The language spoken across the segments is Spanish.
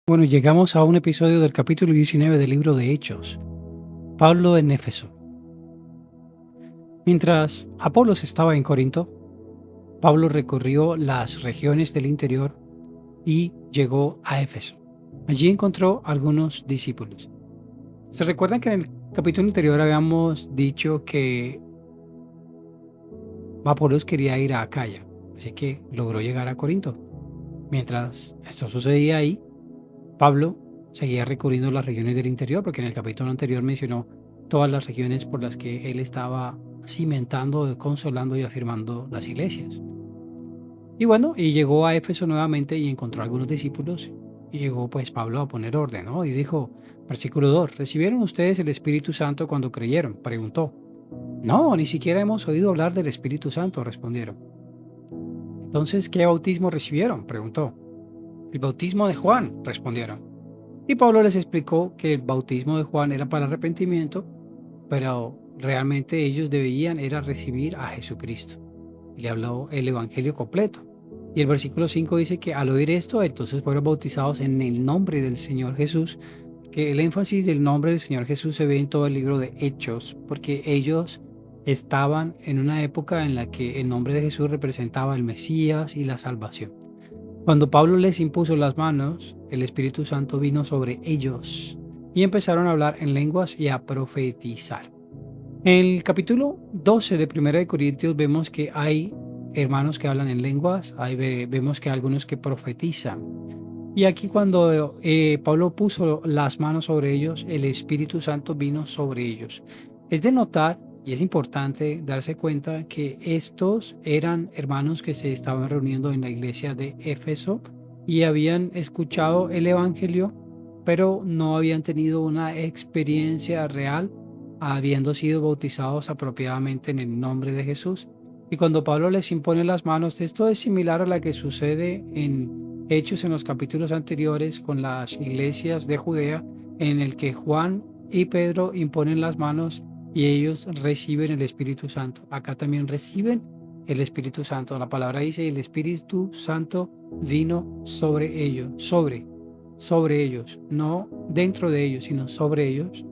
Bueno, llegamos a un episodio del capítulo 19 del libro de Hechos. Pablo en Éfeso. Mientras Apolos estaba en Corinto, Pablo recorrió las regiones del interior y llegó a Éfeso. Allí encontró algunos discípulos. ¿Se recuerdan que en el capítulo anterior habíamos dicho que Apolos quería ir a Acaya? Así que logró llegar a Corinto. Mientras esto sucedía ahí, Pablo seguía recorriendo las regiones del interior, porque en el capítulo anterior mencionó todas las regiones por las que él estaba cimentando, consolando y afirmando las iglesias. Y bueno, y llegó a Éfeso nuevamente y encontró algunos discípulos. Y llegó pues Pablo a poner orden, ¿no? Y dijo, versículo 2, ¿recibieron ustedes el Espíritu Santo cuando creyeron? Preguntó. No, ni siquiera hemos oído hablar del Espíritu Santo, respondieron. Entonces, ¿qué bautismo recibieron? Preguntó. El bautismo de Juan, respondieron. Y Pablo les explicó que el bautismo de Juan era para arrepentimiento, pero realmente ellos debían era recibir a Jesucristo. Y le habló el evangelio completo. Y el versículo 5 dice que al oír esto, entonces fueron bautizados en el nombre del Señor Jesús, que el énfasis del nombre del Señor Jesús se ve en todo el libro de Hechos, porque ellos estaban en una época en la que el nombre de Jesús representaba el Mesías y la salvación. Cuando Pablo les impuso las manos, el Espíritu Santo vino sobre ellos y empezaron a hablar en lenguas y a profetizar. En el capítulo 12 de 1 de Corintios vemos que hay hermanos que hablan en lenguas, vemos que hay algunos que profetizan. Y aquí cuando Pablo puso las manos sobre ellos, el Espíritu Santo vino sobre ellos. Es de notar, y es importante darse cuenta, que estos eran hermanos que se estaban reuniendo en la iglesia de Éfeso y habían escuchado el Evangelio, pero no habían tenido una experiencia real, habiendo sido bautizados apropiadamente en el nombre de Jesús. Y cuando Pablo les impone las manos, esto es similar a la que sucede en Hechos en los capítulos anteriores con las iglesias de Judea, en el que Juan y Pedro imponen las manos y ellos reciben el Espíritu Santo. Acá también reciben el Espíritu Santo. La palabra dice, el Espíritu Santo vino sobre ellos, sobre ellos, no dentro de ellos, sino sobre ellos,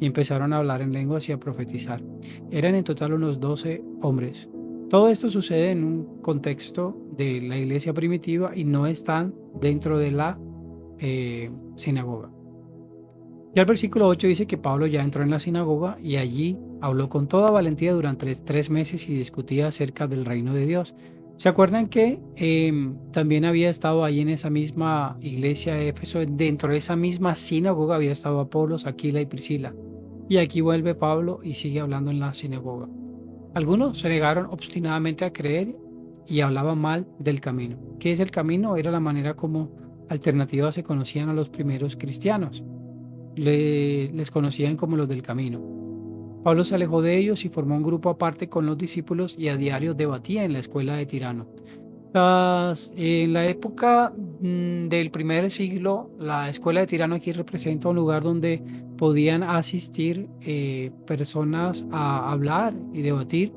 y empezaron a hablar en lenguas y a profetizar. Eran en total unos 12 hombres. Todo esto sucede en un contexto de la iglesia primitiva y no están dentro de la sinagoga. Y el versículo 8 dice que Pablo ya entró en la sinagoga y allí habló con toda valentía durante 3 meses y discutía acerca del reino de Dios. ¿Se acuerdan que también había estado allí en esa misma iglesia de Éfeso, dentro de esa misma sinagoga había estado Apolos, Aquila y Priscila? Y aquí vuelve Pablo y sigue hablando en la sinagoga. Algunos se negaron obstinadamente a creer y hablaban mal del camino. ¿Qué es el camino? Era la manera como alternativa se conocían a los primeros cristianos. Les conocían como los del camino. Pablo se alejó de ellos y formó un grupo aparte con los discípulos y a diario debatía en la escuela de Tirano. En la época del primer siglo, la escuela de Tirano aquí representa un lugar donde podían asistir personas a hablar y debatir,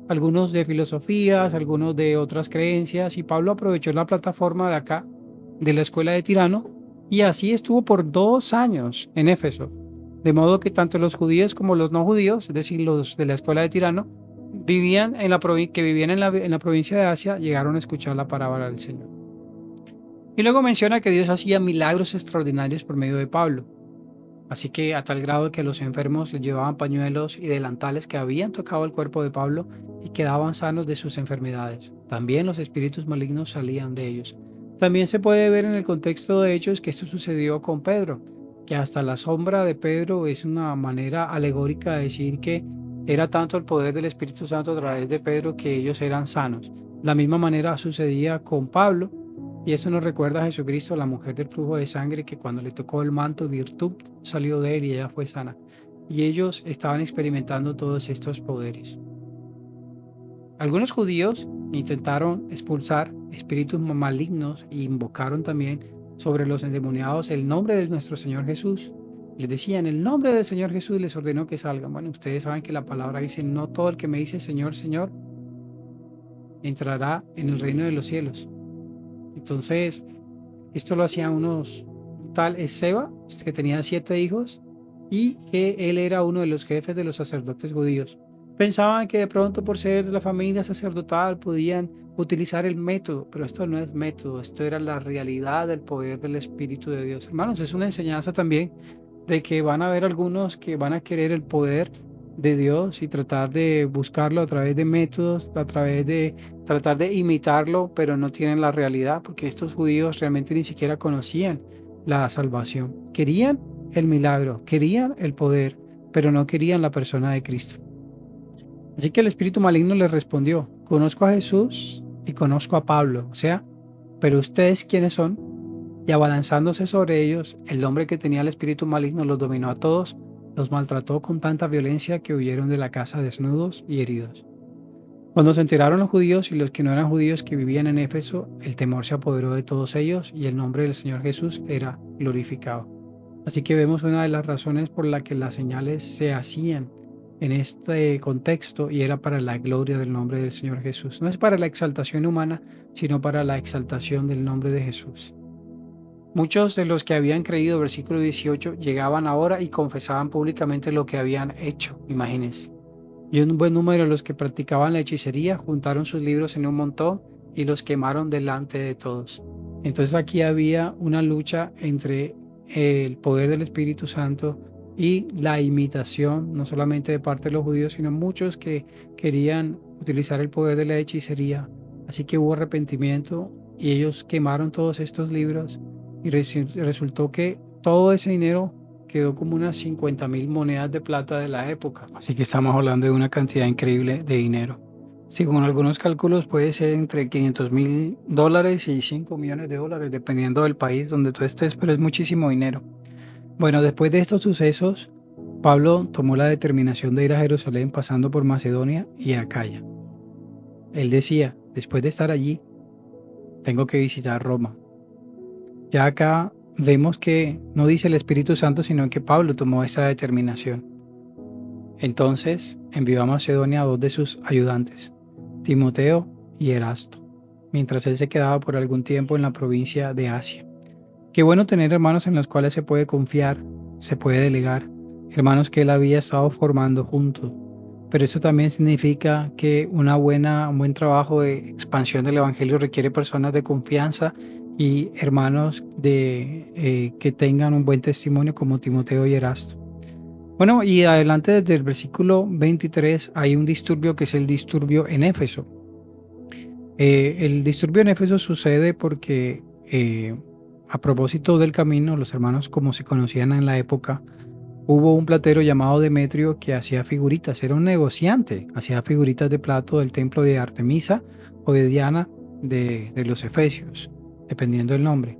algunos de filosofías, algunos de otras creencias, y Pablo aprovechó la plataforma de acá, de la escuela de Tirano, y así estuvo por 2 años en Éfeso. De modo que tanto los judíos como los no judíos, es decir, los de la escuela de Tirano, vivían en la provincia de Asia, llegaron a escuchar la palabra del Señor. Y luego menciona que Dios hacía milagros extraordinarios por medio de Pablo. Así que a tal grado que los enfermos les llevaban pañuelos y delantales que habían tocado el cuerpo de Pablo y quedaban sanos de sus enfermedades. También los espíritus malignos salían de ellos. También se puede ver en el contexto de Hechos que esto sucedió con Pedro, que hasta la sombra de Pedro es una manera alegórica de decir que era tanto el poder del Espíritu Santo a través de Pedro que ellos eran sanos. La misma manera sucedía con Pablo, y eso nos recuerda a Jesucristo, la mujer del flujo de sangre, que cuando le tocó el manto, virtud salió de él y ella fue sana. Y ellos estaban experimentando todos estos poderes. Algunos judíos intentaron expulsar espíritus malignos e invocaron también sobre los endemoniados el nombre de nuestro Señor Jesús. Les decían, el nombre del Señor Jesús les ordenó que salgan. Bueno, ustedes saben que la palabra dice, no todo el que me dice Señor, Señor, entrará en el reino de los cielos. Entonces, esto lo hacían unos tal Esceva, que tenía 7 hijos, y que él era uno de los jefes de los sacerdotes judíos. Pensaban que de pronto por ser la familia sacerdotal podían utilizar el método, pero esto no es método, esto era la realidad del poder del Espíritu de Dios. Hermanos, es una enseñanza también de que van a haber algunos que van a querer el poder de Dios y tratar de buscarlo a través de métodos, a través de tratar de imitarlo, pero no tienen la realidad, porque estos judíos realmente ni siquiera conocían la salvación. Querían el milagro, querían el poder, pero no querían la persona de Cristo. Así que el espíritu maligno les respondió: conozco a Jesús y conozco a Pablo, o sea, pero ustedes quiénes son. Y abalanzándose sobre ellos, el hombre que tenía el espíritu maligno los dominó a todos, los maltrató con tanta violencia que huyeron de la casa desnudos y heridos. Cuando se enteraron los judíos y los que no eran judíos que vivían en Éfeso, el temor se apoderó de todos ellos y el nombre del Señor Jesús era glorificado. Así que vemos una de las razones por la que las señales se hacían en este contexto, y era para la gloria del nombre del Señor Jesús. No es para la exaltación humana, sino para la exaltación del nombre de Jesús. Muchos de los que habían creído, versículo 18, llegaban ahora y confesaban públicamente lo que habían hecho, imagínense. Y un buen número de los que practicaban la hechicería juntaron sus libros en un montón y los quemaron delante de todos. Entonces aquí había una lucha entre el poder del Espíritu Santo y la imitación, no solamente de parte de los judíos, sino muchos que querían utilizar el poder de la hechicería. Así que hubo arrepentimiento y ellos quemaron todos estos libros, y resultó que todo ese dinero quedó como unas 50,000 monedas de plata de la época. Así que estamos hablando de una cantidad increíble de dinero. Según algunos cálculos puede ser entre $500,000 y $5 millones, dependiendo del país donde tú estés, pero es muchísimo dinero. Bueno, después de estos sucesos, Pablo tomó la determinación de ir a Jerusalén pasando por Macedonia y Acaya. Él decía: después de estar allí, tengo que visitar Roma. Ya acá vemos que no dice el Espíritu Santo, sino que Pablo tomó esa determinación. Entonces envió a Macedonia a 2 de sus ayudantes, Timoteo y Erasto, mientras él se quedaba por algún tiempo en la provincia de Asia. Qué bueno tener hermanos en los cuales se puede confiar, se puede delegar, hermanos que él había estado formando juntos. Pero eso también significa que un buen trabajo de expansión del Evangelio requiere personas de confianza y hermanos que tengan un buen testimonio como Timoteo y Erasto. Bueno, y adelante desde el versículo 23 hay un disturbio que es el disturbio en Éfeso. El disturbio en Éfeso sucede porque a propósito del camino, los hermanos, como se conocían en la época, hubo un platero llamado Demetrio que hacía figuritas, era un negociante, hacía figuritas de plato del templo de Artemisa o de Diana de los Efesios, dependiendo del nombre.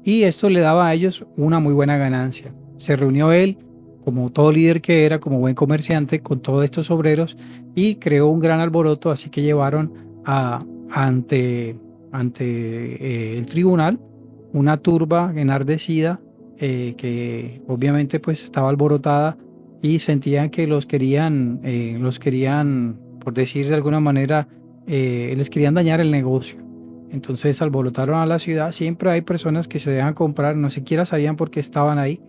Y esto le daba a ellos una muy buena ganancia. Se reunió él, como todo líder que era, como buen comerciante, con todos estos obreros y creó un gran alboroto, así que llevaron ante el tribunal una turba enardecida que obviamente pues estaba alborotada y sentían que los querían, por decir de alguna manera, les querían dañar el negocio. Entonces alborotaron a la ciudad. Siempre hay personas que se dejan comprar, no siquiera sabían por qué estaban ahí.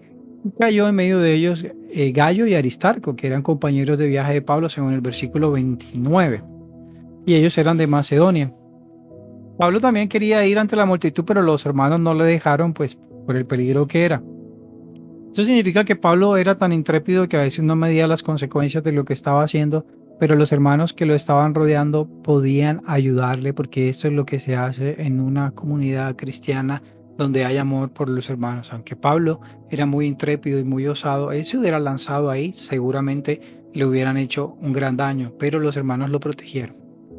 Cayó en medio de ellos Gallo y Aristarco, que eran compañeros de viaje de Pablo, según el versículo 29. Y ellos eran de Macedonia. Pablo también quería ir ante la multitud, pero los hermanos no le dejaron, pues, por el peligro que era. Eso significa que Pablo era tan intrépido que a veces no medía las consecuencias de lo que estaba haciendo, pero los hermanos que lo estaban rodeando podían ayudarle, porque esto es lo que se hace en una comunidad cristiana donde hay amor por los hermanos. Aunque Pablo era muy intrépido y muy osado, él se hubiera lanzado ahí, seguramente le hubieran hecho un gran daño, pero los hermanos lo protegieron.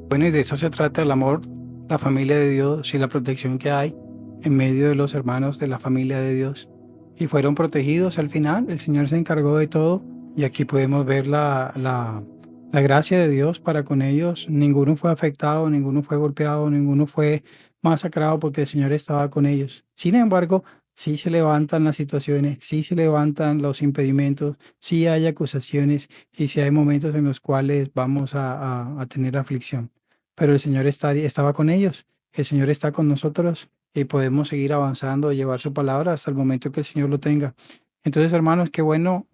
Bueno, y de eso se trata el amor, la familia de Dios y la protección que hay en medio de los hermanos de la familia de Dios. Y fueron protegidos al final, el Señor se encargó de todo, y aquí podemos ver la gracia de Dios para con ellos. Ninguno fue afectado, ninguno fue golpeado, ninguno fue masacrado porque el Señor estaba con ellos. Sin embargo, sí se levantan las situaciones, sí se levantan los impedimentos, sí hay acusaciones y sí hay momentos en los cuales vamos a tener aflicción. Pero el Señor estaba con ellos, el Señor está con nosotros y podemos seguir avanzando, llevar su palabra hasta el momento que el Señor lo tenga. Entonces, hermanos, qué bueno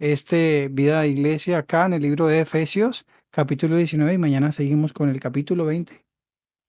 vida de iglesia acá en el libro de Efesios, capítulo 19, y mañana seguimos con el capítulo 20.